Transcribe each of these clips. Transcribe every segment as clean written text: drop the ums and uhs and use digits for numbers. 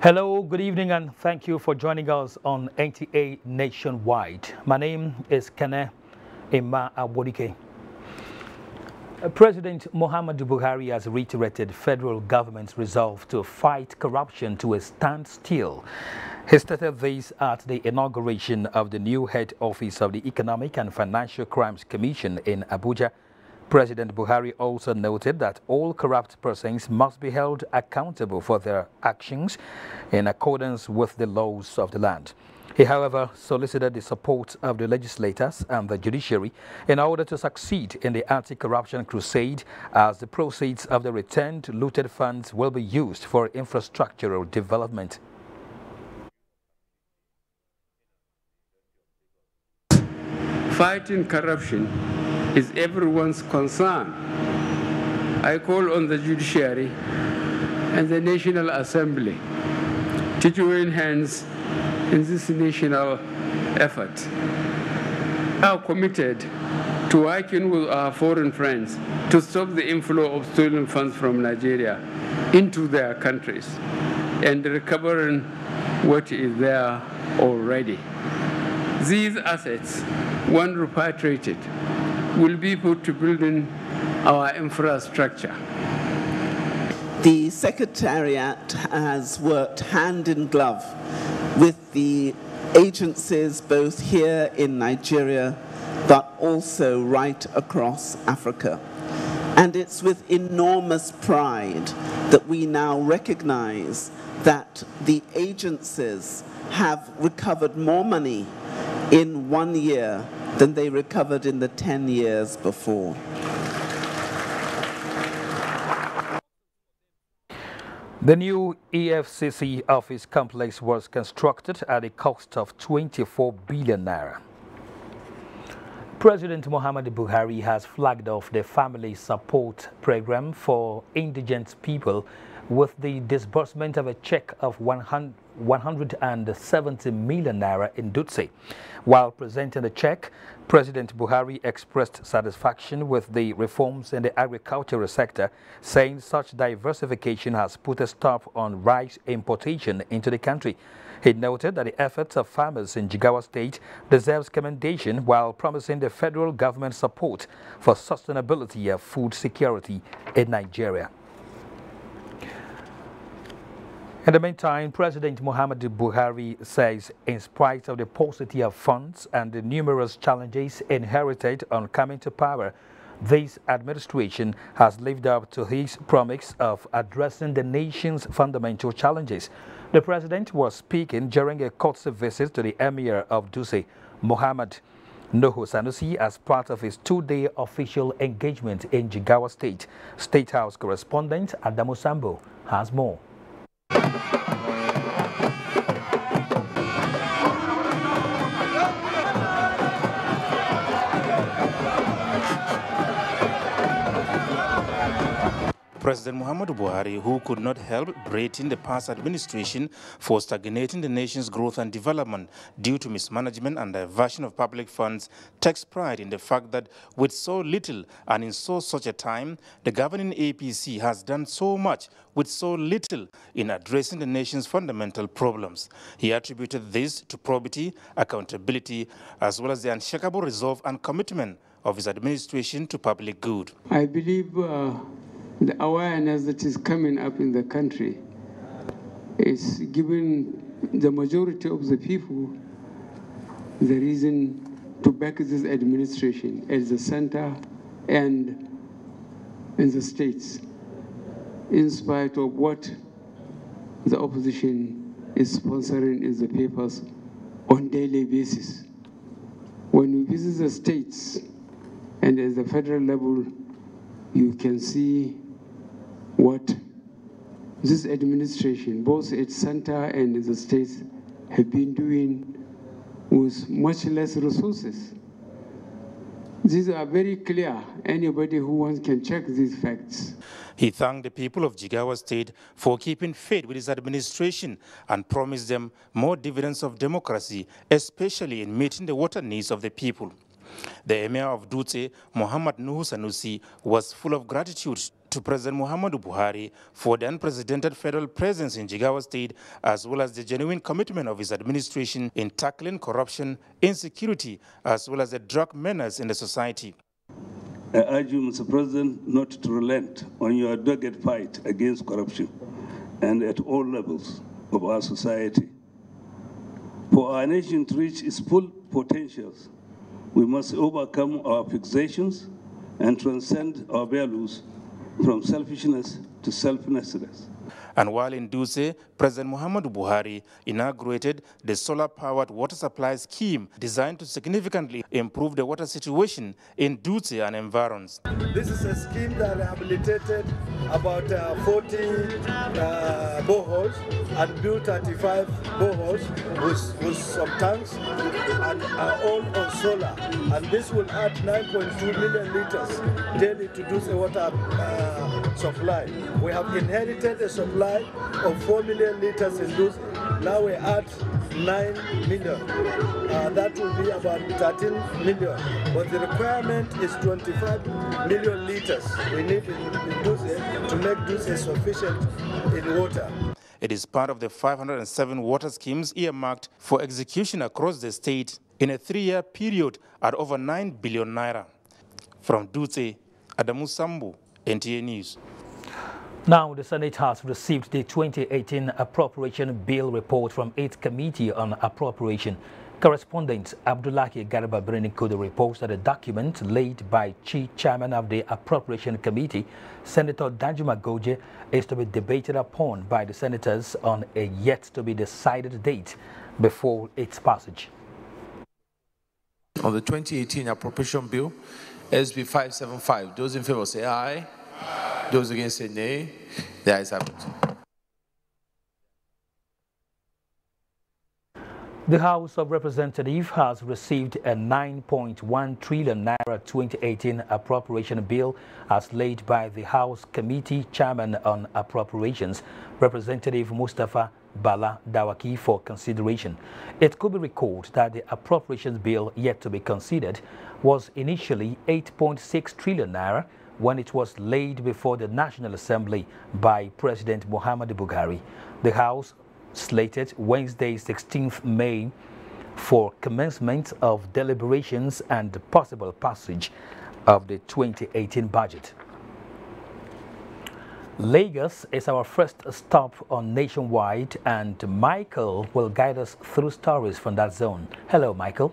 Hello, good evening, and thank you for joining us on NTA Nationwide. My name is Kene Emma Abodike. President Muhammadu Buhari has reiterated federal government's resolve to fight corruption to a standstill. He stated this at the inauguration of the new head office of the Economic and Financial Crimes Commission in Abuja. President Buhari also noted that all corrupt persons must be held accountable for their actions in accordance with the laws of the land. He, however, solicited the support of the legislators and the judiciary in order to succeed in the anti-corruption crusade, as the proceeds of the returned looted funds will be used for infrastructural development. Fighting corruption is everyone's concern. I call on the judiciary and the National Assembly to join hands in this national effort. We are committed to working with our foreign friends to stop the inflow of stolen funds from Nigeria into their countries and recovering what is there already. These assets, when repatriated, will be put to building our infrastructure. The Secretariat has worked hand in glove with the agencies both here in Nigeria but also right across Africa. And it's with enormous pride that we now recognize that the agencies have recovered more money in 1 year than they recovered in the 10 years before. The new EFCC office complex was constructed at a cost of 24 billion naira. President Muhammadu Buhari has flagged off the family support program for indigent people with the disbursement of a check of 170 million naira in Dutse. While presenting the check, President Buhari expressed satisfaction with the reforms in the agricultural sector, saying such diversification has put a stop on rice importation into the country. He noted that the efforts of farmers in Jigawa State deserves commendation, while promising the federal government support for sustainability of food security in Nigeria. In the meantime, President Muhammadu Buhari says in spite of the paucity of funds and the numerous challenges inherited on coming to power, this administration has lived up to his promise of addressing the nation's fundamental challenges. The president was speaking during a courtesy visit to the Emir of Dutse, Mohammed Nuhu Sanusi, as part of his two-day official engagement in Jigawa State. State House correspondent Adamu Sambo has more. President Muhammadu Buhari, who could not help berating the past administration for stagnating the nation's growth and development due to mismanagement and diversion of public funds, takes pride in the fact that with so little and in such a time, the governing APC has done so much with so little in addressing the nation's fundamental problems. He attributed this to probity, accountability, as well as the unshakable resolve and commitment of his administration to public good. I believe the awareness that is coming up in the country is giving the majority of the people the reason to back this administration at the center and in the states, in spite of what the opposition is sponsoring in the papers on a daily basis. When we visit the states and at the federal level, you can see what this administration, both at center and in the states, have been doing with much less resources. These are very clear. Anybody who wants can check these facts. He thanked the people of Jigawa State for keeping faith with his administration and promised them more dividends of democracy, especially in meeting the water needs of the people. The Emir of Dutse, Muhammad Nuhu Sanusi, was full of gratitude to President Muhammadu Buhari for the unprecedented federal presence in Jigawa State, as well as the genuine commitment of his administration in tackling corruption, insecurity, as well as the drug menace in the society. I urge you, Mr. President, not to relent on your dogged fight against corruption and at all levels of our society. For our nation to reach its full potentials, we must overcome our fixations and transcend our values from selfishness to selflessness. And while in Dutse, President Muhammadu Buhari inaugurated the solar-powered water supply scheme designed to significantly improve the water situation in Dutse and environs. This is a scheme that rehabilitated about 40 boreholes and built 35 boreholes with some tanks and all on solar. And this will add 9.2 million liters daily to Dutse water supply. We have inherited a supply of 4 million liters in Dutse. Now we add 9 million. That will be about 13 million. But the requirement is 25 million liters we need in Dutse to make Dutse sufficient in water. It is part of the 507 water schemes earmarked for execution across the state in a 3-year period at over 9 billion naira. From Dutse, Adamu Sambu, NTA News. Now, the Senate has received the 2018 Appropriation Bill report from its Committee on Appropriation. Correspondent Abdullahi Garba Brenikudu reports that a document laid by Chief Chairman of the Appropriation Committee, Senator Danjuma Goje, is to be debated upon by the senators on a yet-to-be-decided date before its passage. On the 2018 Appropriation Bill, SB 575, those in favor say aye. Those against say nay. The ayes have it. The House of Representatives has received a 9.1 trillion naira 2018 appropriation bill as laid by the House Committee Chairman on Appropriations, Representative Mustafa Bala Dawaki, for consideration. It could be recalled that the appropriations bill yet to be considered was initially 8.6 trillion naira when it was laid before the National Assembly by President Muhammadu Buhari. The House slated Wednesday, 16th May for commencement of deliberations and possible passage of the 2018 budget. Lagos is our first stop on Nationwide, and Michael will guide us through stories from that zone. Hello, Michael.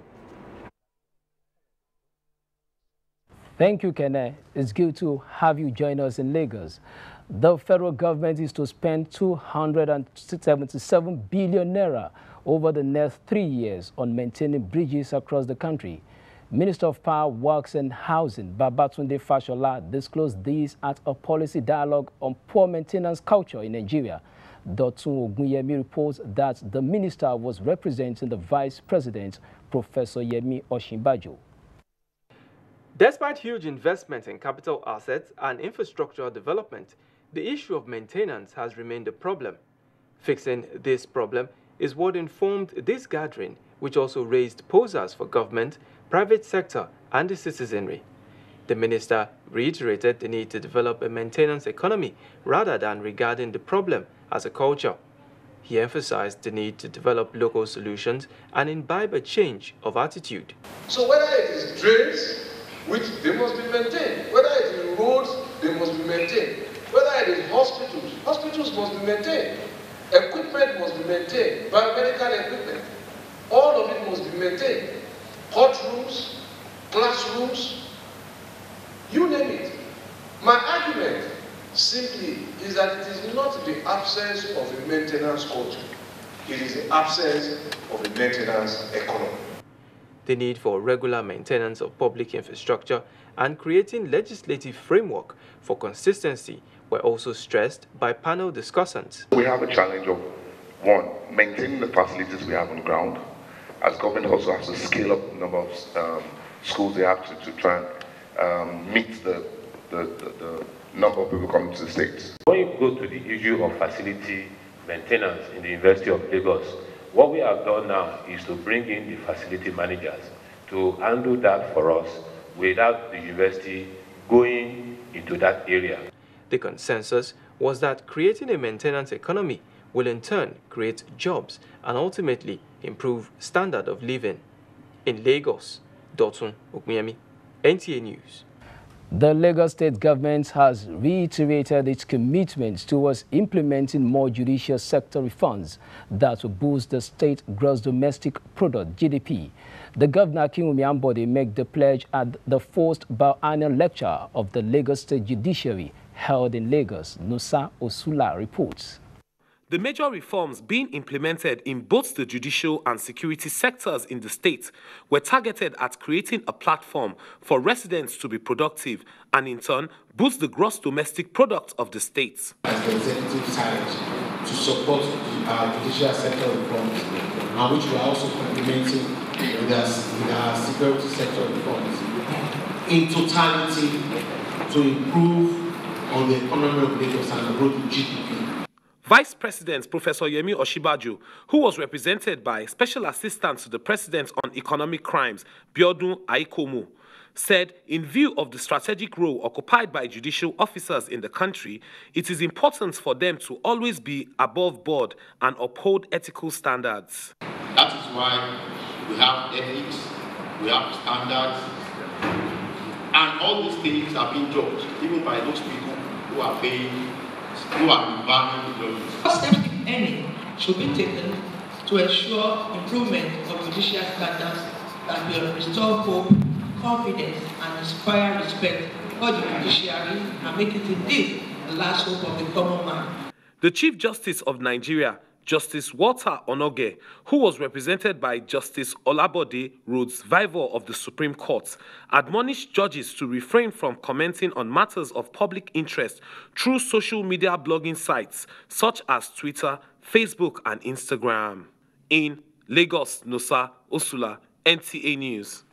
Thank you, Kene. It's good to have you join us in Lagos. The federal government is to spend 277 billion naira over the next 3 years on maintaining bridges across the country. Minister of Power, Works and Housing, Babatunde Fashola, disclosed this at a policy dialogue on poor maintenance culture in Nigeria. Dotun Ogunyemi reports that the minister was representing the Vice President, Professor Yemi Osinbajo. Despite huge investments in capital assets and infrastructural development, the issue of maintenance has remained a problem. Fixing this problem is what informed this gathering, which also raised posers for government, private sector, and the citizenry. The minister reiterated the need to develop a maintenance economy rather than regarding the problem as a culture. He emphasized the need to develop local solutions and imbibe a change of attitude. So whether it is drains, which they must be maintained, whether it is roads, they must be maintained, whether it is hospitals, hospitals must be maintained, equipment must be maintained, biomedical equipment, all of it must be maintained, courtrooms, classrooms, you name it. My argument simply is that it is not the absence of a maintenance culture, it is the absence of a maintenance economy. The need for regular maintenance of public infrastructure and creating legislative framework for consistency were also stressed by panel discussants. We have a challenge of, one, maintaining the facilities we have on the ground, as government also has to scale up the number of schools they have to try and meet the number of people coming to the States. When you go to the issue of facility maintenance in the University of Lagos, what we have done now is to bring in the facility managers to handle that for us without the university going into that area. The consensus was that creating a maintenance economy will in turn create jobs and ultimately improve standard of living. In Lagos, Dotun Okmiyemi, NTA News. The Lagos State government has reiterated its commitment towards implementing more judicial sector reforms that will boost the state gross domestic product, GDP. The Governor Akinwumi Ambode made the pledge at the first biannual lecture of the Lagos State Judiciary held in Lagos. Nusa Osula reports. The major reforms being implemented in both the judicial and security sectors in the state were targeted at creating a platform for residents to be productive and in turn boost the gross domestic product of the state. As the executive side to support the judicial sector reforms, and which we are also complementing with our security sector reforms in totality to improve on the economy of Lagos and the growth of GDP. Vice President Professor Yemi Osinbajo, who was represented by Special Assistant to the President on Economic Crimes, Biodun Aikomu, said in view of the strategic role occupied by judicial officers in the country, it is important for them to always be above board and uphold ethical standards. That is why we have ethics, we have standards, and all these things are being judged, even by those people who are paying, who are environmental judges. What steps, if any, should be taken to ensure improvement of judicial standards that will restore hope, confidence, and inspire respect for the judiciary and make it indeed the last hope of the common man? The Chief Justice of Nigeria, Justice Walter Onoge, who was represented by Justice Olabode Rhodes Vivor of the Supreme Court, admonished judges to refrain from commenting on matters of public interest through social media blogging sites such as Twitter, Facebook, and Instagram. In Lagos, Nusa Osula, NTA News.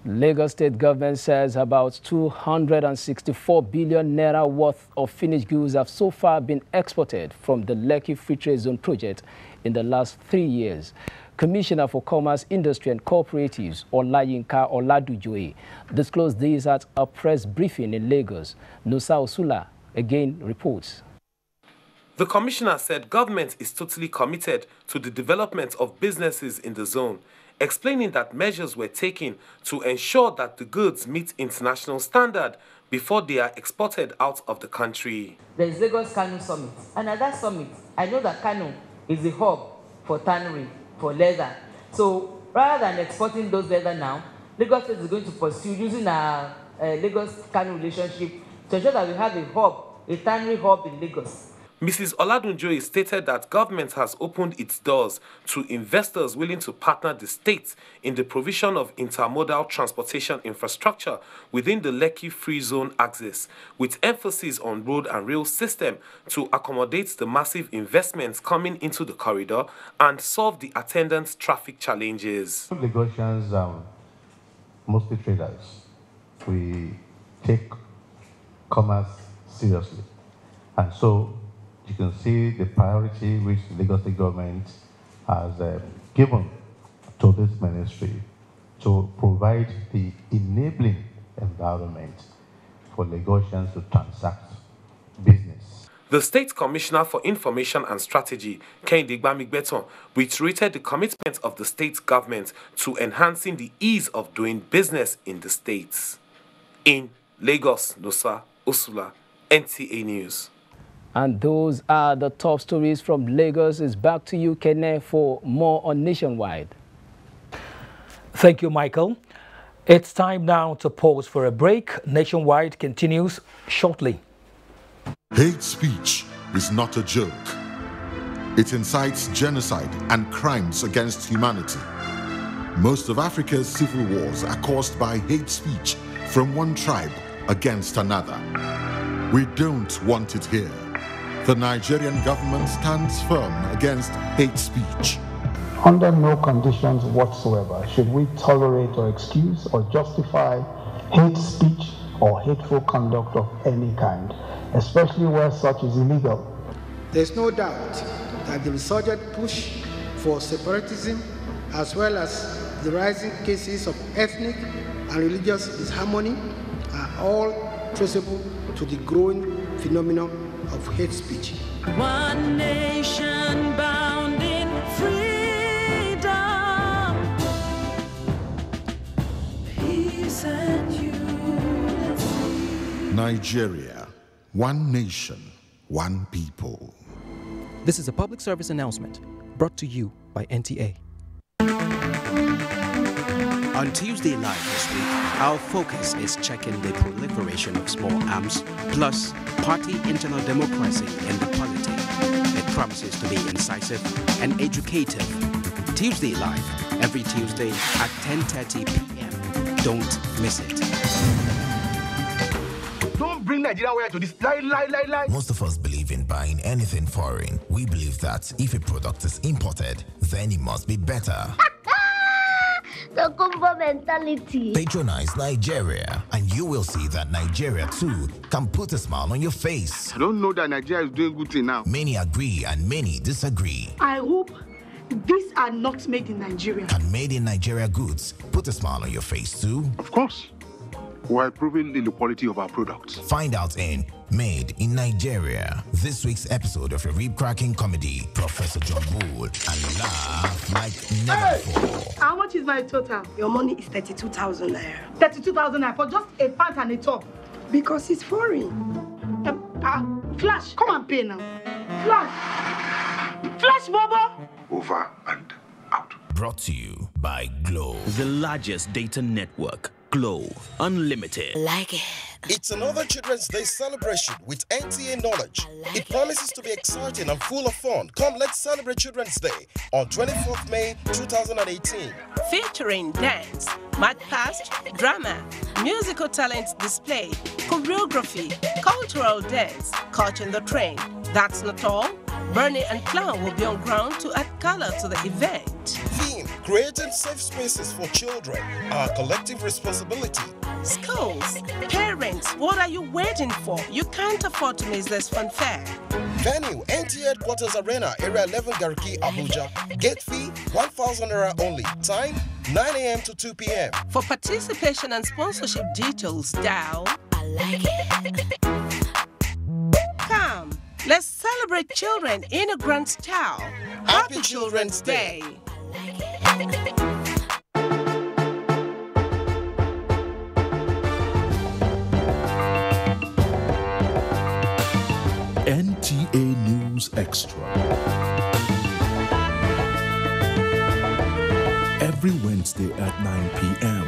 Lagos State government says about 264 billion naira worth of finished goods have so far been exported from the Lekki Free Trade Zone project in the last 3 years. Commissioner for Commerce, Industry and Cooperatives, Olayinka Oladujoye, disclosed this at a press briefing in Lagos. Nusa Osula again reports. The commissioner said government is totally committed to the development of businesses in the zone, explaining that measures were taken to ensure that the goods meet international standard before they are exported out of the country. There is Lagos Kano Summit, and at that summit, I know that Kano is the hub for tannery, for leather. So rather than exporting those leather now, Lagos State is going to pursue using our Lagos-Kano relationship to ensure that we have a hub, a tannery hub in Lagos. Mrs. Oladunjoye stated that government has opened its doors to investors willing to partner the state in the provision of intermodal transportation infrastructure within the Lekki Free Zone axis, with emphasis on road and rail system to accommodate the massive investments coming into the corridor and solve the attendant traffic challenges. Lagosians, mostly traders, we take commerce seriously, and so you can see the priority which the Lagos State government has given to this ministry to provide the enabling environment for Lagosians to transact business. The State Commissioner for Information and Strategy, Kehinde Gbamigbeton, reiterated the commitment of the state government to enhancing the ease of doing business in the states. In Lagos, Nusa Osula, NTA News. And those are the top stories from Lagos. It's back to you, Kene, for more on Nationwide. Thank you, Michael. It's time now to pause for a break. Nationwide continues shortly. Hate speech is not a joke. It incites genocide and crimes against humanity. Most of Africa's civil wars are caused by hate speech from one tribe against another. We don't want it here. The Nigerian government stands firm against hate speech. Under no conditions whatsoever should we tolerate or excuse or justify hate speech or hateful conduct of any kind, especially where such is illegal. There's no doubt that the resurgent push for separatism, as well as the rising cases of ethnic and religious disharmony are all traceable to the growing phenomenon of hate speech. One nation bound in freedom, peace and unity. Nigeria, one nation, one people. This is a public service announcement brought to you by NTA. On Tuesday Live this week, our focus is checking the proliferation of small arms, plus party internal democracy in the polity. It promises to be incisive and educative. Tuesday Live, every Tuesday at 10:30 p.m. Don't miss it. Don't bring Nigeria wire to this lie. Most of us believe in buying anything foreign. We believe that if a product is imported, then it must be better. The Kumba mentality. Patronize Nigeria, and you will see that Nigeria too can put a smile on your face. I don't know that Nigeria is doing good thing now. Many agree and many disagree. I hope these are not made in Nigeria. Can made in Nigeria goods put a smile on your face too? Of course. We're improving the quality of our products. Find out in Made in Nigeria. This week's episode of a rib-cracking comedy, Professor John Bull, and laugh like never before. How much is my total? Your money is 32,000 naira. 32,000 naira for just a pant and a top. Because it's foreign. Flash, come and pay now. Flash! Flash, Bobo! Over and Brought to you by Glow. The largest data network. Glow Unlimited. Like it. It's another Children's Day celebration with NTA Knowledge. It promises to be exciting and full of fun. Come, let's celebrate Children's Day on 24th May 2018. Featuring dance, march past, drama, musical talent display, choreography, cultural dance, catching the train. That's not all. Bernie and Clown will be on ground to add color to the event. Theme: creating safe spaces for children, our collective responsibility. Schools, parents, what are you waiting for? You can't afford to miss this fun fair. Venue: NTA Headquarters Arena, Area 11 Garki, Abuja. Gate fee: 1,000 naira only. Time: 9 a.m. to 2 p.m. For participation and sponsorship details, dial. I like it. Come, let's celebrate children in a grand style. Happy Children's Day. NTA News Extra. Every Wednesday at 9 p.m.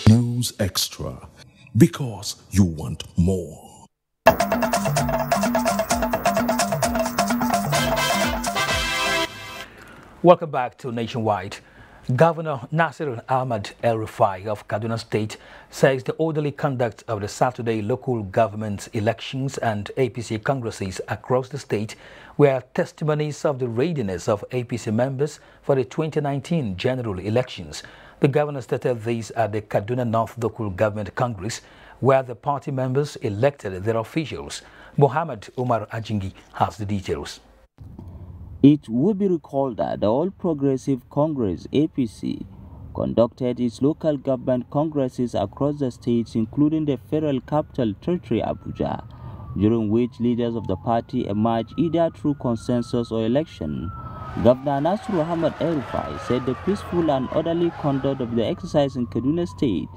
News Extra. Because you want more. Welcome back to Nationwide. Governor Nasir Ahmad El-Rufai of Kaduna State says the orderly conduct of the Saturday local government elections and APC congresses across the state were testimonies of the readiness of APC members for the 2019 general elections. The governor stated this at the Kaduna North Local Government Congress, where the party members elected their officials. Mohammed Umar Ajingi has the details. It would be recalled that the All Progressive Congress (APC) conducted its local government congresses across the states, including the federal capital territory Abuja, during which leaders of the party emerged either through consensus or election. Governor Nasir Ahmad El-Rufai said the peaceful and orderly conduct of the exercise in Kaduna State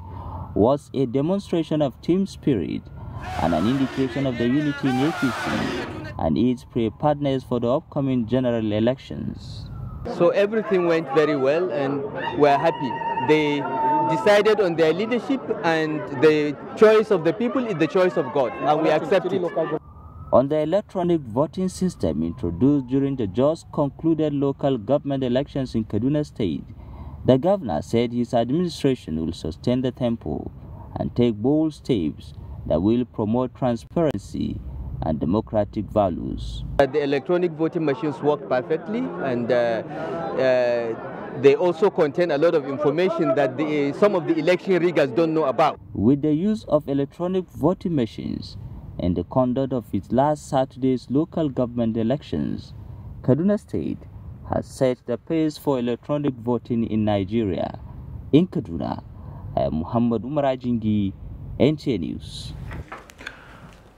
was a demonstration of team spirit and an indication of the unity in APC and its preparedness for the upcoming general elections. So everything went very well and we're happy. They decided on their leadership and the choice of the people is the choice of God, and we accept it. On the electronic voting system introduced during the just concluded local government elections in Kaduna State, the governor said his administration will sustain the tempo and take bold steps that will promote transparency and democratic values. The electronic voting machines work perfectly, and they also contain a lot of information that some of the election riggers don't know about. With the use of electronic voting machines and the conduct of its last Saturday's local government elections, Kaduna State has set the pace for electronic voting in Nigeria. In Kaduna, I am Muhammad Umar Ajingi, NTA News.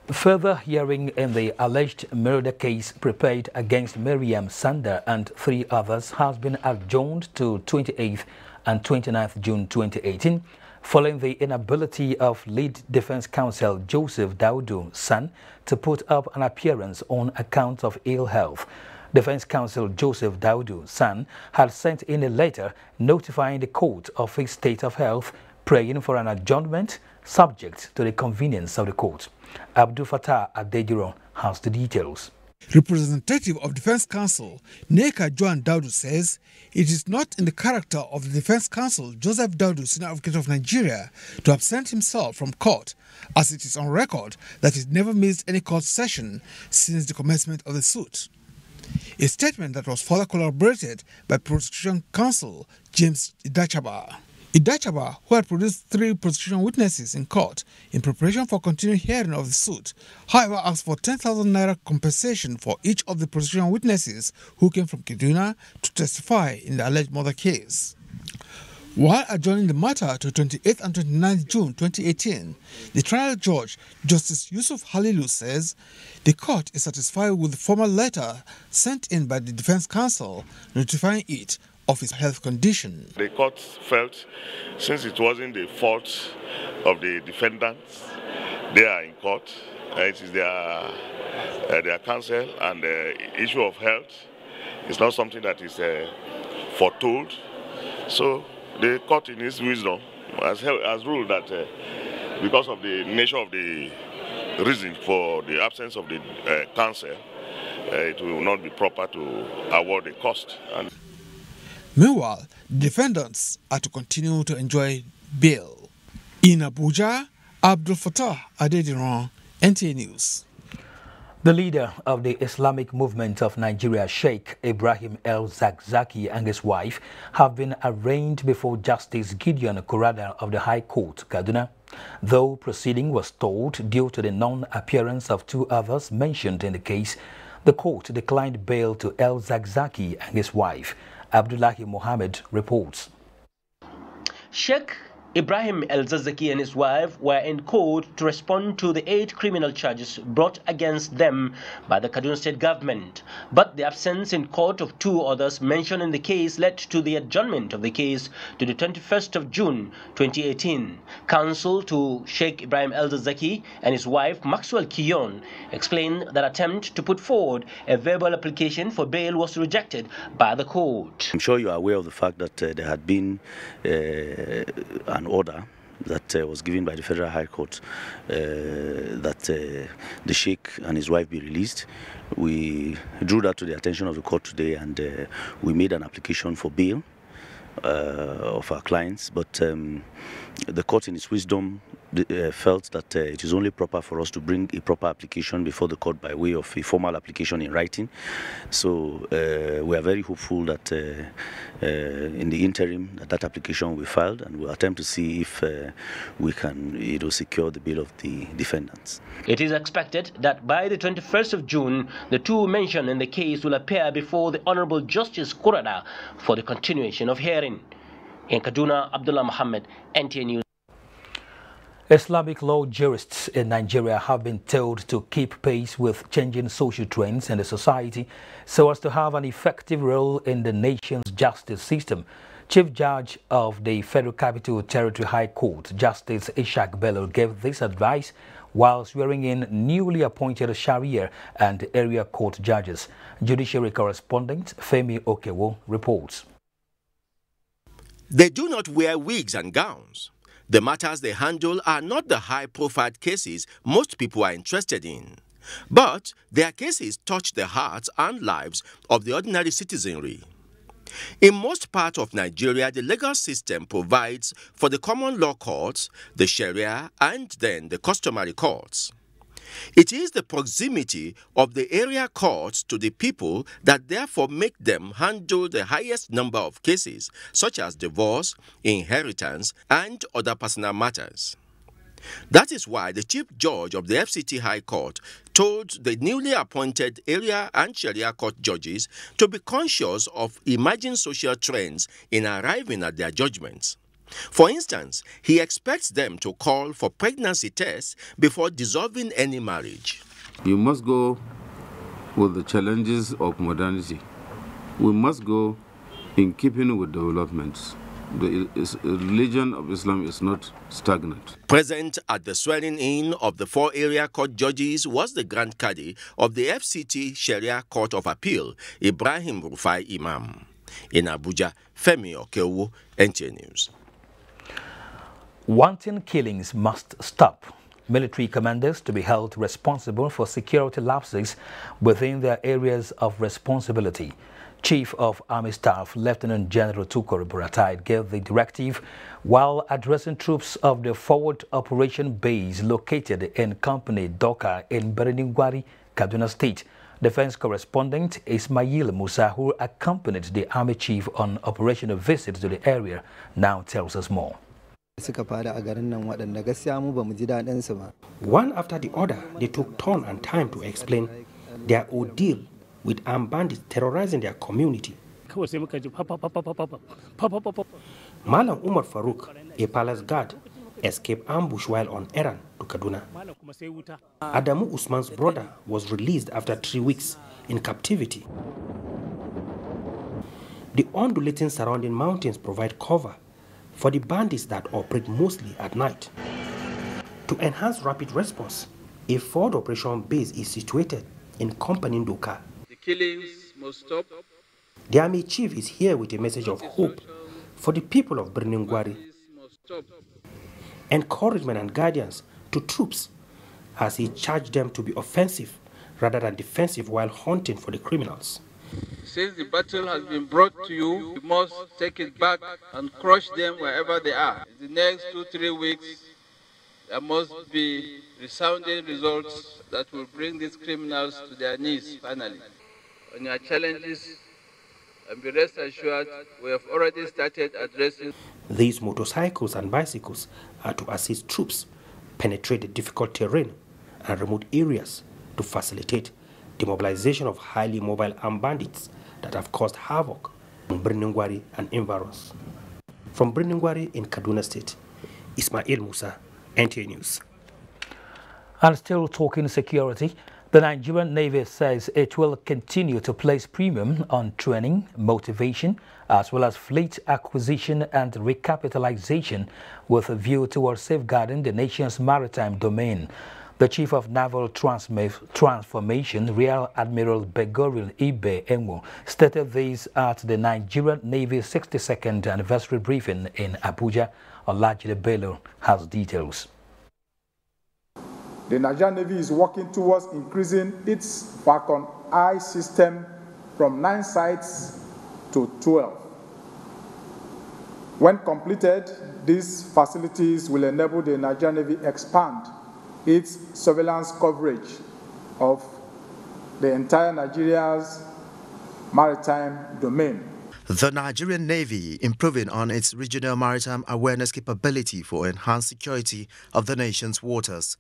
Further hearing in the alleged murder case prepared against Miriam Sanda and 3 others has been adjourned to 28th and 29th June 2018, following the inability of lead defense counsel Joseph Daudu San to put up an appearance on account of ill health. Defense counsel Joseph Daudu San had sent in a letter notifying the court of his state of health, praying for an adjournment subject to the convenience of the court. Abdul Fattah Adejiro has the details. Representative of Defense Counsel Neka Joan Daudu says it is not in the character of the Defense Counsel Joseph Daudu, Senior Advocate of Nigeria, to absent himself from court, as it is on record that he never missed any court session since the commencement of the suit. A statement that was further corroborated by Prosecution Counsel James Idachaba. Idachaba, who had produced 3 prosecution witnesses in court in preparation for continued hearing of the suit, however asked for 10,000 naira compensation for each of the prosecution witnesses who came from Kaduna to testify in the alleged murder case. While adjourning the matter to 28th and 29th June 2018, the trial judge, Justice Yusuf Halilu, says the court is satisfied with the formal letter sent in by the defense counsel notifying it of his health condition. The court felt since it wasn't the fault of the defendants, they are in court, it is their counsel, and the issue of health is not something that is foretold. So the court in its wisdom has ruled that because of the nature of the reason for the absence of the counsel, it will not be proper to award the cost. Meanwhile, defendants are to continue to enjoy bail. In Abuja, Abdul Fattah Adediran, NTA News. The leader of the Islamic movement of Nigeria, Sheikh Ibrahim El-Zakzaki, and his wife have been arraigned before Justice Gideon Kurada of the High Court, Kaduna. Though proceeding was stalled due to the non-appearance of 2 others mentioned in the case, the court declined bail to El-Zakzaki and his wife. Abdullahi Mohammed reports. Sheikh Ibrahim El-Zakzaki and his wife were in court to respond to the 8 criminal charges brought against them by the Kaduna State government. But the absence in court of 2 others mentioned in the case led to the adjournment of the case to the 21st of June 2018. Counsel to Sheikh Ibrahim El-Zakzaki and his wife Maxwell Kiyon explained that attempt to put forward a verbal application for bail was rejected by the court. I'm sure you are aware of the fact that there had been an order that was given by the Federal High Court that the Sheikh and his wife be released. We drew that to the attention of the court today, and we made an application for bail of our clients, but the court in its wisdom felt that it is only proper for us to bring a proper application before the court by way of a formal application in writing. So we are very hopeful that in the interim that application will be filed, and we'll attempt to see if we can secure the bail of the defendants. It is expected that by the 21st of June, the 2 mentioned in the case will appear before the Honorable Justice Kurada for the continuation of hearing. In Kaduna, Abdullah Muhammad, NTA News. Islamic law jurists in Nigeria have been told to keep pace with changing social trends in the society so as to have an effective role in the nation's justice system. Chief Judge of the Federal Capital Territory High Court, Justice Ishaq Bello, gave this advice while swearing in newly appointed Sharia and area court judges. Judiciary correspondent Femi Okewo reports. They do not wear wigs and gowns. The matters they handle are not the high-profile cases most people are interested in. But their cases touch the hearts and lives of the ordinary citizenry. In most parts of Nigeria, the legal system provides for the common law courts, the Sharia, and then the customary courts. It is the proximity of the area courts to the people that therefore make them handle the highest number of cases, such as divorce, inheritance, and other personal matters. That is why the Chief Judge of the FCT High Court told the newly appointed Area and Sharia Court judges to be conscious of emerging social trends in arriving at their judgments. For instance, he expects them to call for pregnancy tests before dissolving any marriage. You must go with the challenges of modernity. We must go in keeping with developments. The religion of Islam is not stagnant. Present at the swearing-in of the 4 area court judges was the Grand Qadi of the FCT Sharia Court of Appeal, Ibrahim Rufai Imam. In Abuja, Femi Okewo, NTA News. Wanton killings must stop. Military commanders to be held responsible for security lapses within their areas of responsibility. Chief of Army Staff Lieutenant General Tukor Buratai gave the directive while addressing troops of the Forward Operation Base located in Company Doka in Bereningwari, Kaduna State. Defense correspondent Ismail Musa, who accompanied the Army Chief on operational visit to the area, now tells us more. One after the other, they took turn and time to explain their ordeal with armed bandits terrorizing their community. Malam Umar Farouk, a palace guard, escaped ambush while on errand to Kaduna. Adamu Usman's brother was released after 3 weeks in captivity. The undulating surrounding mountains provide cover for the bandits that operate mostly at night. To enhance rapid response, a forward operation base is situated in Company Doka. The killings must stop. The Army Chief is here with a message of hope for the people of Bereningwari. Encouragement and guidance to troops as he charged them to be offensive rather than defensive while hunting for the criminals. Since the battle has been brought to you, you must take it back and crush them wherever they are. In the next 2-3 weeks, there must be resounding results that will bring these criminals to their knees finally. On your challenges, and be rest assured, we have already started addressing. These motorcycles and bicycles are to assist troops penetrate the difficult terrain and remote areas to facilitate the mobilization of highly mobile armed bandits that have caused havoc in Bereningwari and environs. From Bereningwari in Kaduna State, Ismail Musa, NTA News. And still talking security, the Nigerian Navy says it will continue to place premium on training, motivation, as well as fleet acquisition and recapitalization with a view towards safeguarding the nation's maritime domain. The Chief of Naval Transformation, Rear Admiral Begoril Ibe Enwo, stated this at the Nigerian Navy's 62nd anniversary briefing in Abuja. Olajide Bello has details. The Nigerian Navy is working towards increasing its Falcon Eye system from 9 sites to 12. When completed, these facilities will enable the Nigerian Navy expand its surveillance coverage of the entire Nigeria's maritime domain. The Nigerian Navy improving on its regional maritime awareness capability for enhanced security of the nation's waters.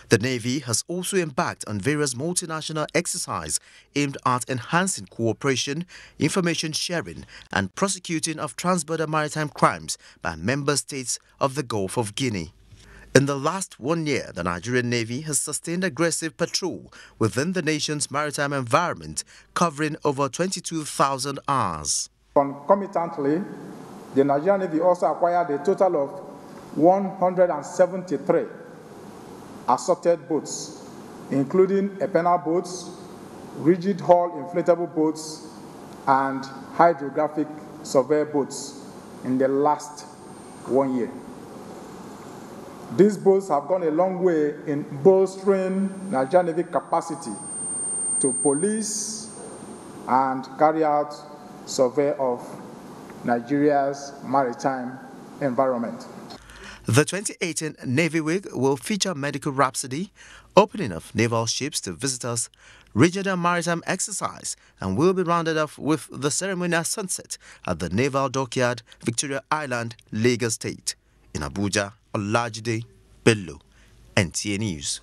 The Navy has also embarked on various multinational exercises aimed at enhancing cooperation, information sharing, and prosecuting of transborder maritime crimes by member states of the Gulf of Guinea. In the last 1 year, the Nigerian Navy has sustained aggressive patrol within the nation's maritime environment, covering over 22,000 hours. Concomitantly, the Nigerian Navy also acquired a total of 173 assorted boats, including Epena boats, rigid hull inflatable boats, and hydrographic survey boats in the last 1 year. These boats have gone a long way in bolstering Nigerian Navy capacity to police and carry out survey of Nigeria's maritime environment. The 2018 Navy Week will feature medical rhapsody, opening of naval ships to visitors, regional maritime exercise, and will be rounded off with the ceremonial sunset at the Naval Dockyard, Victoria Island, Lagos State. In Abuja, Olajide Bello, NTA News.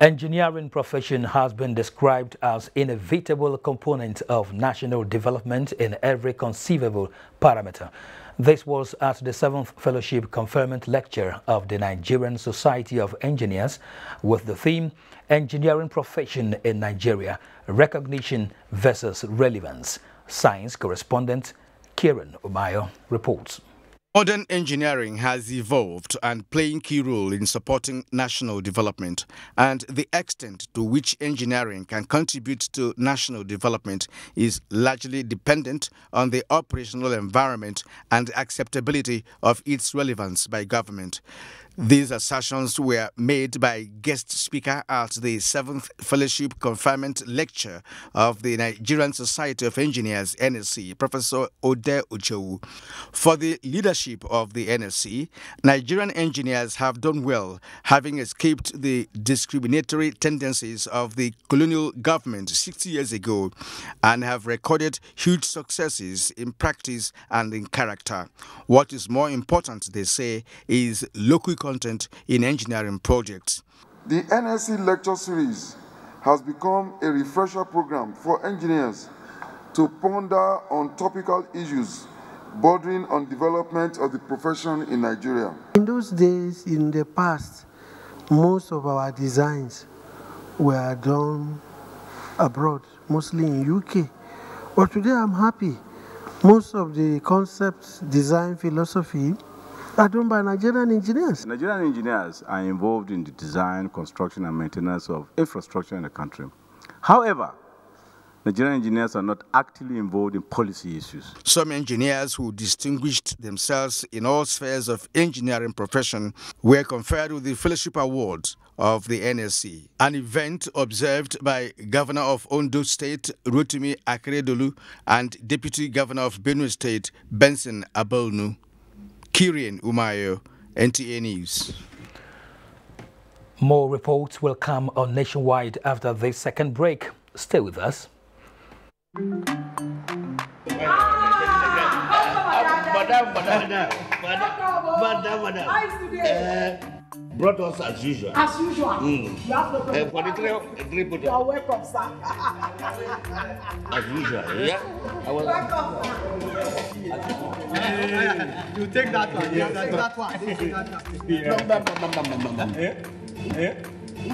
Engineering profession has been described as inevitable component of national development in every conceivable parameter. This was at the 7th Fellowship Conferment Lecture of the Nigerian Society of Engineers with the theme Engineering Profession in Nigeria, Recognition versus Relevance. Science correspondent Kieran Umayo reports. Modern engineering has evolved and playing key role in supporting national development, and the extent to which engineering can contribute to national development is largely dependent on the operational environment and acceptability of its relevance by government. These assertions were made by guest speaker at the 7th Fellowship Conferment Lecture of the Nigerian Society of Engineers, NSC, Professor Ode Uchewu. For the leadership of the NSC, Nigerian engineers have done well, having escaped the discriminatory tendencies of the colonial government 60 years ago, and have recorded huge successes in practice and in character. What is more important, they say, is local content in engineering projects. The NSC lecture series has become a refresher program for engineers to ponder on topical issues bordering on development of the profession in Nigeria. In those days, in the past, most of our designs were done abroad, mostly in UK. But today I'm happy. Most of the concepts, design, philosophy are done by Nigerian engineers. Nigerian engineers are involved in the design, construction, and maintenance of infrastructure in the country. However, Nigerian engineers are not actively involved in policy issues. Some engineers who distinguished themselves in all spheres of engineering profession were conferred with the Fellowship Awards of the NSC, an event observed by Governor of Ondo State, Rotimi Akeredolu, and Deputy Governor of Benue State, Benson Abolnu. Kieran Umayo, NTA News. More reports will come on Nationwide after this second break. Stay with us. Brought us as usual. As usual. You have no problem. For the three put You are welcome, sir. as usual, yeah? I was You take that one. You take that one. You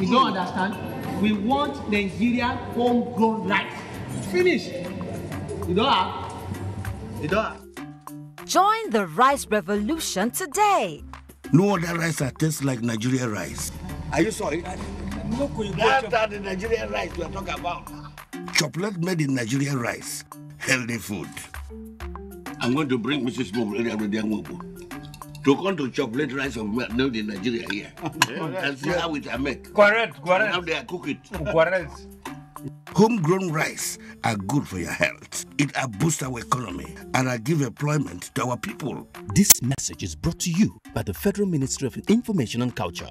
don't understand? We want Nigerian homegrown rice. Finish. You don't have? You don't have? Join the rice revolution today. no other rice that tastes like Nigerian rice. Are you sorry? That's the Nigerian rice we are talking about. Chocolate made in Nigerian rice. Healthy food. I'm going to bring Mrs. Mobu to come to chocolate rice of made in Nigeria here. And see how it are made. Correct. And how they are cook it. Correct. Homegrown rice are good for your health. It will boost our economy and will give employment to our people. This message is brought to you by the Federal Ministry of Information and Culture.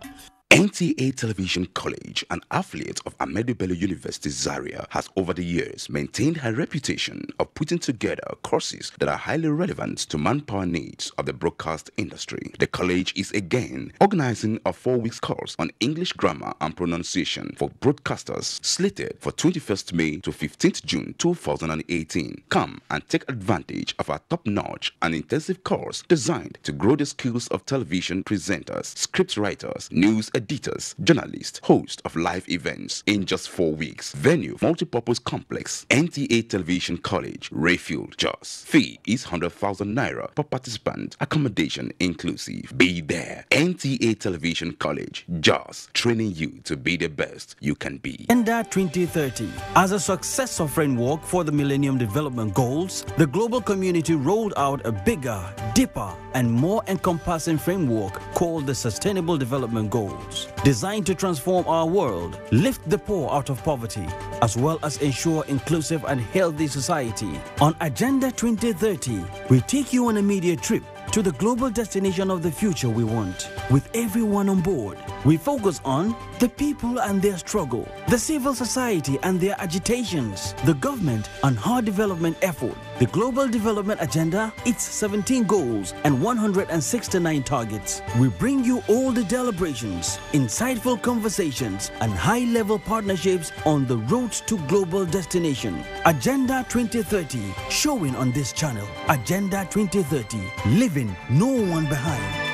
NTA Television College, an affiliate of Ahmadu Bello University Zaria, has over the years maintained her reputation of putting together courses that are highly relevant to manpower needs of the broadcast industry. The college is again organizing a 4-week course on English grammar and pronunciation for broadcasters slated for 21st May to 15th June 2018. Come and take advantage of our top-notch and intensive course designed to grow the skills of television presenters, script writers, news editors, journalists, hosts of live events in just 4 weeks. Venue, multipurpose complex, NTA Television College, Rayfield, Jos. Fee is 100,000 naira per participant, accommodation inclusive. Be there. NTA Television College, Jos, training you to be the best you can be. Agenda 2030. As a successor framework for the Millennium Development Goals, the global community rolled out a bigger, deeper, and more encompassing framework called the Sustainable Development Goals, designed to transform our world, lift the poor out of poverty, as well as ensure inclusive and healthy society. On Agenda 2030, we take you on a media trip to the global destination of the future we want. With everyone on board, We focus on the people and their struggle, the civil society and their agitations, the government and her development effort, the global development agenda, its 17 goals and 169 targets. We bring you all the deliberations, insightful conversations and high-level partnerships on the road to global destination. Agenda 2030, showing on this channel. Agenda 2030, leaving no one behind.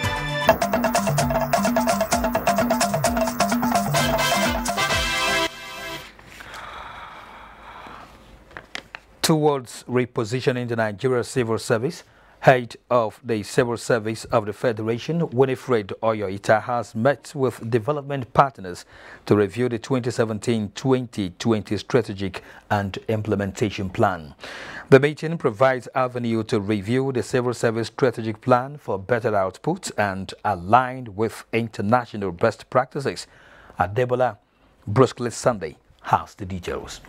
Towards repositioning the Nigeria Civil Service, head of the Civil Service of the Federation, Winifred Oyoita, has met with development partners to review the 2017-2020 Strategic and Implementation Plan. The meeting provides avenue to review the Civil Service Strategic Plan for better output and aligned with international best practices. Adebola Bruskley Sunday has the details.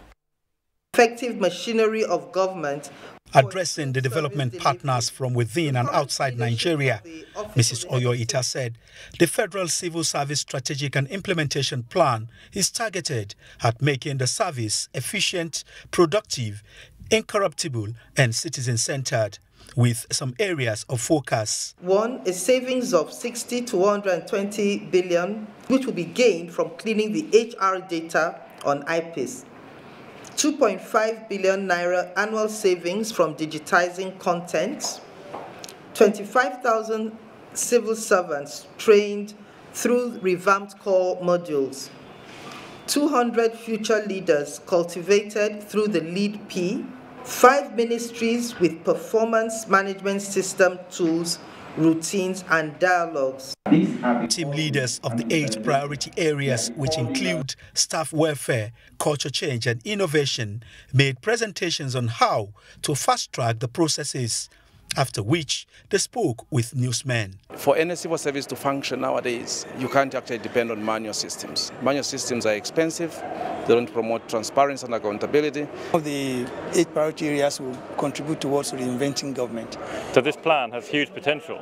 Effective machinery of government. Addressing the development partners from within and outside Nigeria, Mrs. Oyoita said the Federal Civil Service Strategic and Implementation Plan is targeted at making the service efficient, productive, incorruptible and citizen-centered, with some areas of focus. One, a savings of 60 to 120 billion, which will be gained from cleaning the HR data on IPIS. 2.5 billion naira annual savings from digitizing content, 25,000 civil servants trained through revamped core modules, 200 future leaders cultivated through the Lead P, 5 ministries with performance management system tools, routines and dialogues. Team leaders of the 8 priority areas, which include staff welfare, culture change and innovation, made presentations on how to fast-track the processes, after which they spoke with newsmen. For any civil service to function nowadays, you can't actually depend on manual systems. Manual systems are expensive, they don't promote transparency and accountability. The 8 priority areas will contribute towards reinventing government. So this plan has huge potential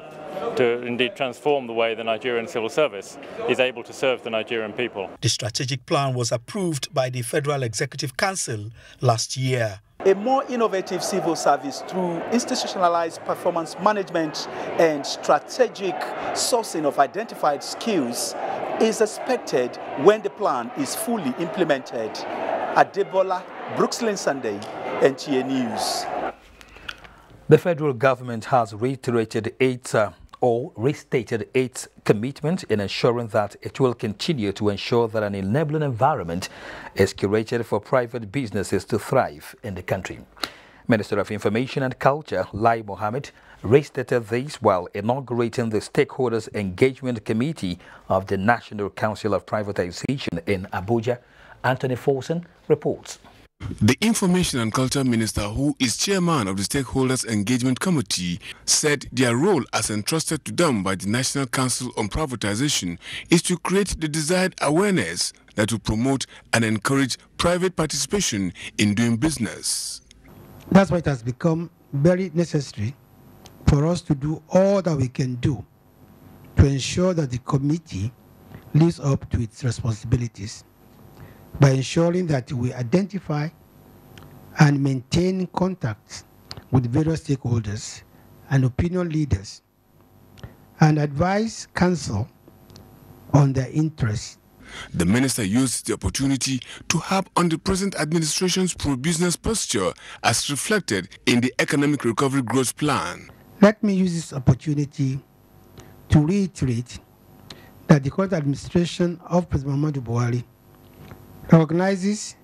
to indeed transform the way the Nigerian civil service is able to serve the Nigerian people. The strategic plan was approved by the Federal Executive Council last year. A more innovative civil service through institutionalized performance management and strategic sourcing of identified skills is expected when the plan is fully implemented. Adebola Brooksland Sunday, NTA News. The federal government has reiterated restated its commitment in ensuring that it will continue to ensure that an enabling environment is curated for private businesses to thrive in the country. Minister of Information and Culture, Lai Mohammed, restated this while inaugurating the Stakeholders Engagement Committee of the National Council of Privatization in Abuja. Anthony Forson reports. The Information and Culture Minister, who is chairman of the Stakeholders Engagement Committee, said their role as entrusted to them by the National Council on Privatization is to create the desired awareness that will promote and encourage private participation in doing business. That's why it has become very necessary for us to do all that we can do to ensure that the committee lives up to its responsibilities, by ensuring that we identify and maintain contacts with various stakeholders and opinion leaders and advise council on their interests. The minister used the opportunity to harp on the present administration's pro-business posture as reflected in the Economic Recovery Growth Plan. Let me use this opportunity to reiterate that the current administration of President Muhammadu Buhari recognizes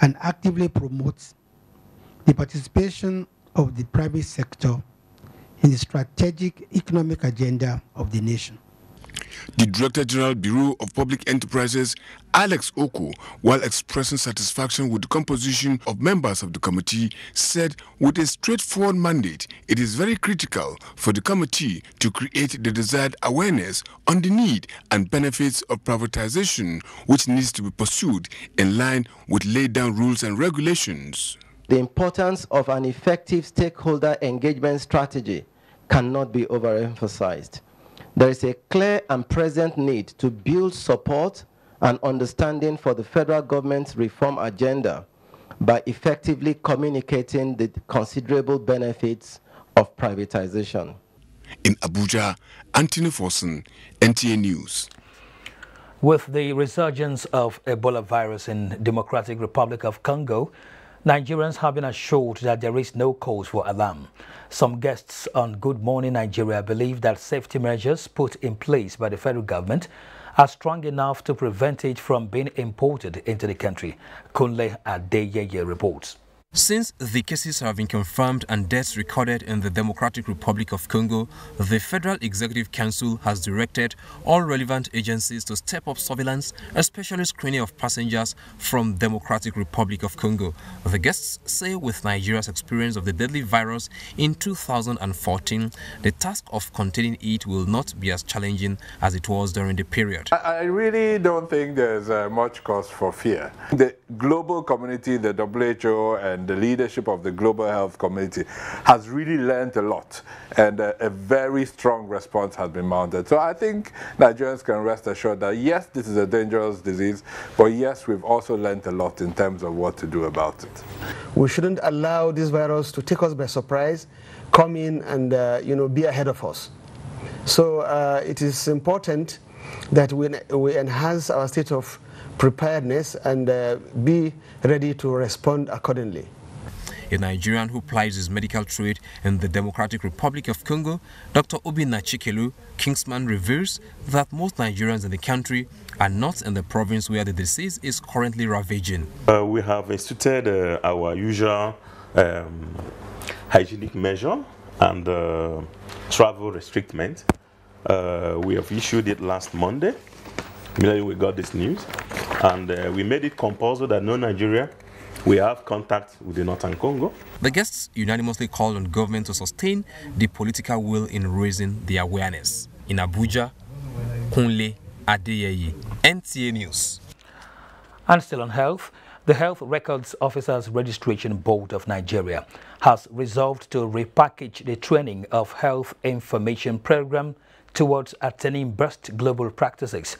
and actively promotes the participation of the private sector in the strategic economic agenda of the nation. The Director General Bureau of Public Enterprises, Alex Oko, while expressing satisfaction with the composition of members of the committee, said with a straightforward mandate, it is very critical for the committee to create the desired awareness on the need and benefits of privatization, which needs to be pursued in line with laid down rules and regulations. The importance of an effective stakeholder engagement strategy cannot be overemphasized. There is a clear and present need to build support and understanding for the federal government's reform agenda by effectively communicating the considerable benefits of privatization. In Abuja, Anthony Forson, NTA News. With the resurgence of Ebola virus in Democratic Republic of Congo, Nigerians have been assured that there is no cause for alarm. Some guests on Good Morning Nigeria believe that safety measures put in place by the federal government are strong enough to prevent it from being imported into the country. Kunle Adeyeye reports. Since the cases have been confirmed and deaths recorded in the Democratic Republic of Congo, the Federal Executive Council has directed all relevant agencies to step up surveillance, especially screening of passengers from Democratic Republic of Congo. The guests say with Nigeria's experience of the deadly virus in 2014, the task of containing it will not be as challenging as it was during the period. I really don't think there's much cause for fear. The global community, the WHO and the leadership of the global health community has really learned a lot, and a very strong response has been mounted. So I think Nigerians can rest assured that yes, this is a dangerous disease, but yes, we've also learned a lot in terms of what to do about it. We shouldn't allow this virus to take us by surprise, come in and be ahead of us. So it is important that we enhance our state of preparedness and be ready to respond accordingly. A Nigerian who plies his medical trade in the Democratic Republic of Congo, Dr. Obinna Chikelu Kingsman reveals that most Nigerians in the country are not in the province where the disease is currently ravaging. We have instituted our usual hygienic measure and travel restriction. We have issued it last Monday. Immediately we got this news, and we made it compulsory that no Nigeria we have contact with the Northern Congo. The guests unanimously called on government to sustain the political will in raising the awareness. In Abuja, Kunle Adeyeye, NTA News. And still on health, the Health Records Officers Registration Board of Nigeria has resolved to repackage the training of health information program towards attaining best global practices.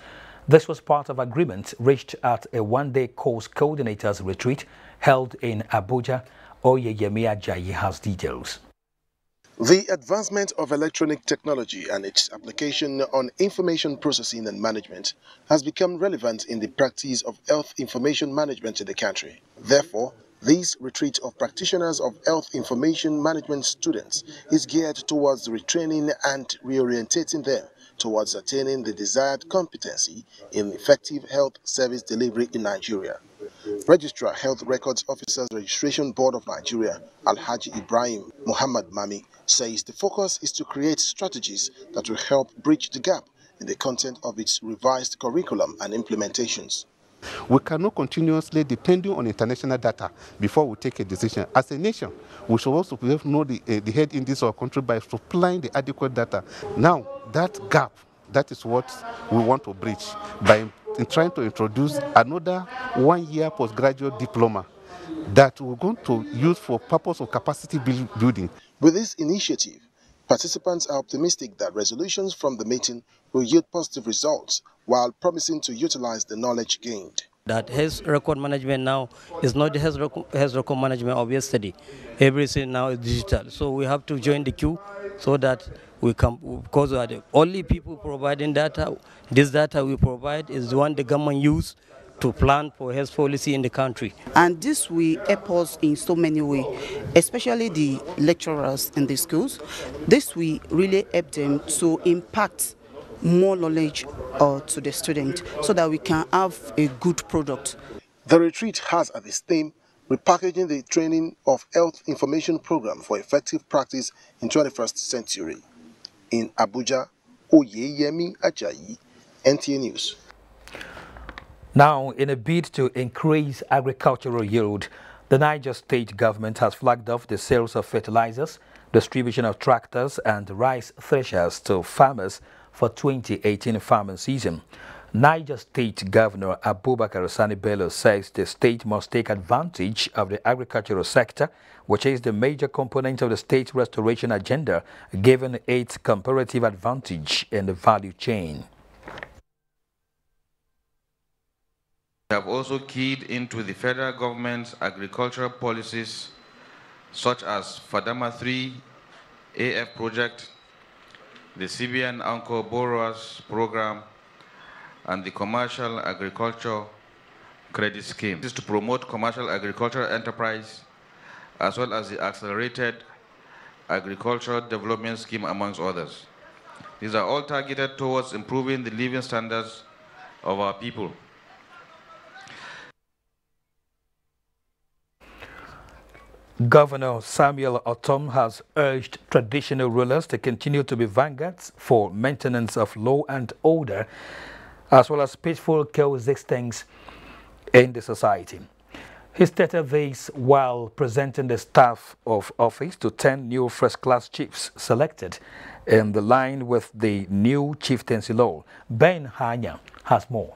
This was part of agreement reached at a one-day course coordinators retreat held in Abuja. Oyeyemi Ajayi has details. The advancement of electronic technology and its application on information processing and management has become relevant in the practice of health information management in the country. Therefore, this retreat of practitioners of health information management students is geared towards retraining and reorientating them towards attaining the desired competency in effective health service delivery in Nigeria. Registrar Health Records Officers Registration Board of Nigeria, Alhaji Ibrahim Muhammad Mami, says the focus is to create strategies that will help bridge the gap in the content of its revised curriculum and implementations. We cannot continuously depend on international data before we take a decision. As a nation, we should also know the head index of our country by supplying the adequate data. Now, that gap, that is what we want to bridge by trying to introduce another one-year postgraduate diploma that we're going to use for purpose of capacity building. With this initiative, participants are optimistic that resolutions from the meeting will yield positive results while promising to utilize the knowledge gained. That health record management now is not the health record management of yesterday. Everything now is digital. So we have to join the queue so that we can, because we are the only people providing data. This data we provide is the one the government use to plan for health policy in the country. And this will help us in so many ways, especially the lecturers in the schools. This will really help them to impact more knowledge to the student so that we can have a good product. The retreat has at its theme repackaging the training of health information program for effective practice in 21st century. In Abuja, Oyeyemi Ajayi, NTA News. Now, in a bid to increase agricultural yield, the Niger State government has flagged off the sales of fertilizers, distribution of tractors and rice threshers to farmers for 2018 farming season. Niger State Governor Abubakar Sani Bello says the state must take advantage of the agricultural sector, which is the major component of the state's restoration agenda, given its comparative advantage in the value chain. We have also keyed into the federal government's agricultural policies, such as Fadama 3 AF project, the CBN Anchor Borrowers Program, and the Commercial Agriculture Credit Scheme. This is to promote commercial agricultural enterprise, as well as the Accelerated Agricultural Development Scheme, amongst others. These are all targeted towards improving the living standards of our people. Governor Samuel Otom has urged traditional rulers to continue to be vanguards for maintenance of law and order, as well as peaceful coexistence in the society. He stated this while presenting the staff of office to 10 new first-class chiefs selected in the line with the new chieftaincy law. Ben Hanya has more.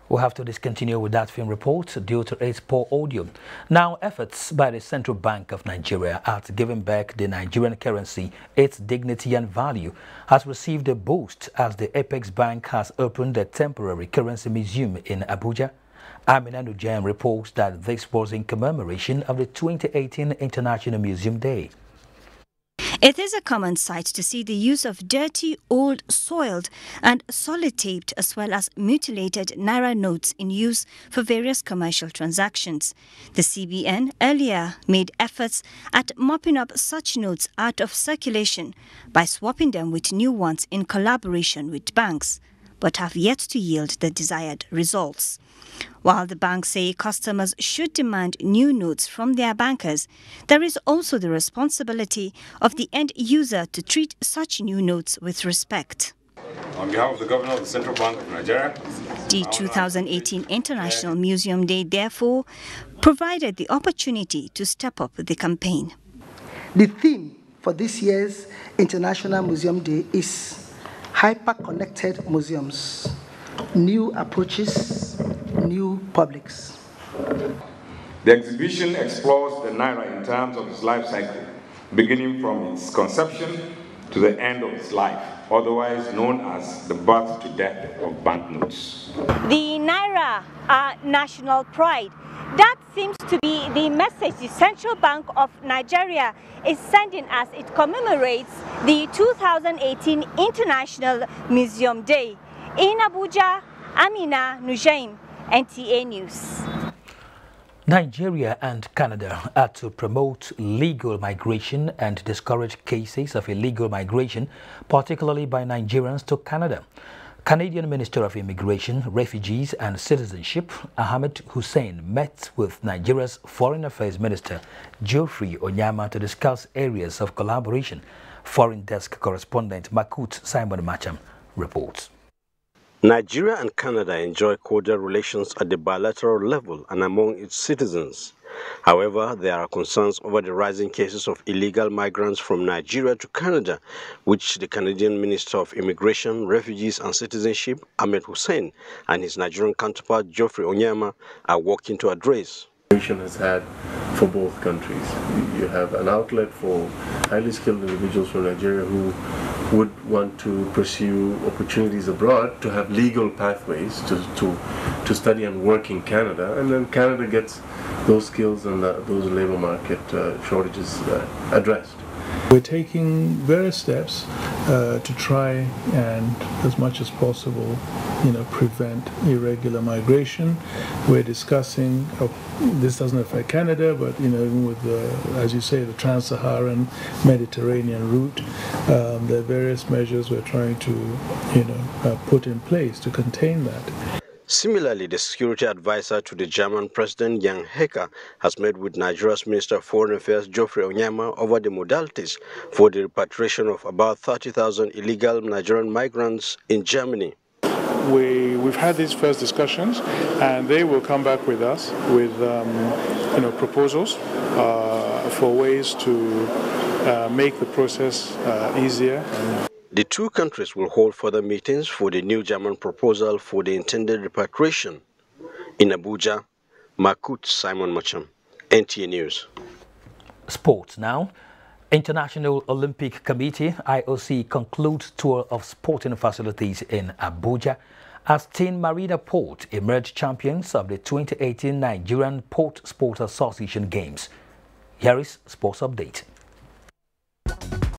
We'll have to discontinue with that film report due to its poor audio. Now, efforts by the Central Bank of Nigeria at giving back the Nigerian currency its dignity and value has received a boost as the Apex Bank has opened a temporary currency museum in Abuja. Amina Nigerian reports that this was in commemoration of the 2018 International Museum Day. It is a common sight to see the use of dirty, old, soiled and solid-taped as well as mutilated Naira notes in use for various commercial transactions. The CBN earlier made efforts at mopping up such notes out of circulation by swapping them with new ones in collaboration with banks, but have yet to yield the desired results. While the banks say customers should demand new notes from their bankers, there is also the responsibility of the end user to treat such new notes with respect. On behalf of the Governor of the Central Bank of Nigeria, The 2018 International Museum Day, therefore, provided the opportunity to step up the campaign. The theme for this year's International Museum Day is hyper-connected museums, new approaches, new publics. the exhibition explores the Naira in terms of its life cycle, beginning from its conception to the end of its life, otherwise known as the birth to death of banknotes. The Naira, our national pride. That seems to be the message the Central Bank of Nigeria is sending as it commemorates the 2018 International Museum Day. In Abuja, Amina Nujaim, NTA News. Nigeria and Canada are to promote legal migration and discourage cases of illegal migration, particularly by Nigerians to Canada. Canadian Minister of Immigration, Refugees and Citizenship, Ahmed Hussein, met with Nigeria's Foreign Affairs Minister, Geoffrey Onyama, to discuss areas of collaboration. Foreign Desk Correspondent Makut Simon Macham reports. Nigeria and Canada enjoy cordial relations at the bilateral level and among its citizens. However, there are concerns over the rising cases of illegal migrants from Nigeria to Canada, which the Canadian Minister of Immigration, Refugees and Citizenship, Ahmed Hussein, and his Nigerian counterpart, Geoffrey Onyama, are working to address. Has had for both countries. You have an outlet for highly skilled individuals from Nigeria who would want to pursue opportunities abroad, to have legal pathways to study and work in Canada, and then Canada gets those skills and those labor market shortages addressed. We're taking various steps to try and, as much as possible, prevent irregular migration. We're discussing, this doesn't affect Canada, but even with the, as you say, the trans-Saharan Mediterranean route, there are various measures we're trying to, put in place to contain that. Similarly, the security advisor to the German President Jan Hecker has met with Nigeria's Minister of Foreign Affairs Geoffrey Onyama over the modalities for the repatriation of about 30,000 illegal Nigerian migrants in Germany. we've had these first discussions, and they will come back with us with proposals for ways to make the process easier. The two countries will hold further meetings for the new German proposal for the intended repatriation. In Abuja, Makut Simon Macham, NTA News. Sports now. International Olympic Committee, IOC, concludes tour of sporting facilities in Abuja as Team Marina Port emerged champions of the 2018 Nigerian Port Sports Association Games. Here is Sports Update.